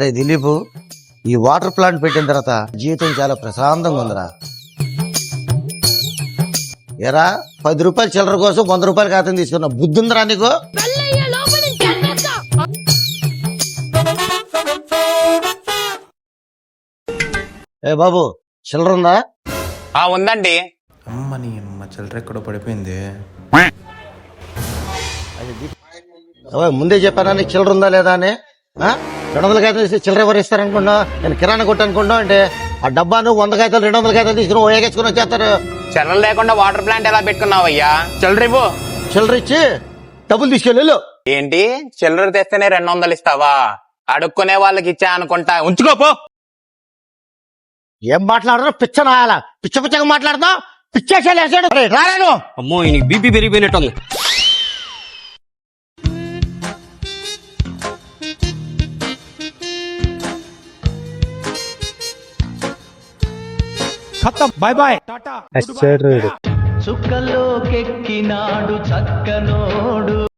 అరే దిలీప్, ఈ water plant పెట్టిన తర్వాత జీవితం చాలా ప్రశాంతంగా ఉందిరా. ఎరా 10 రూపాయల చిల్లర కోసం 100 రూపాయల ఖాతం తీసుకున్నా, బుద్ధి ఉందిరా నీకు? ఏ బాబు, చిల్లర ఉందా? ఉందండి. అమ్మని అమ్మ చిల్లర ఎక్కడో పడిపోయింది. ముందే చెప్పానా నీకు చిల్లర ఉందా లేదా అని? 200 కాగితాలు తీసి చిల్లర ఎవరు ఇస్తారనుకున్నా? నేను కిరాణా కొట్టు అనుకున్నా అంటే ఆ డబ్బాను 100 కాగితాలు 200 కాగితాలు తీసుకుని ఏగేసుకుని వచ్చేస్తారు. చిల్లర లేకుండా వాటర్ ప్లాంట్ ఎలా పెట్టుకున్నావయ్యా? చిల్లర ఇవ్వు. చిల్లర ఇచ్చి డబ్బులు తీసుకెళ్ళు. ఏంటి, చిల్లర తెస్తేనే 200 ఇస్తావా? అడుక్కునే వాళ్ళకి ఇచ్చా అనుకుంటా, ఉంచుకోపో. ఏం మాట్లాడరు? పిచ్చనాయాల పిచ్చ పిచ్చగా మాట్లాడతావు. పిచ్చేసాడు రాను. అమ్మో, ఈయనకి బీపీ పెరిగిపోయినట్టుంది. బాయ్ బాయ్ చుక్కలోకెక్కినాడు చక్కనోడు.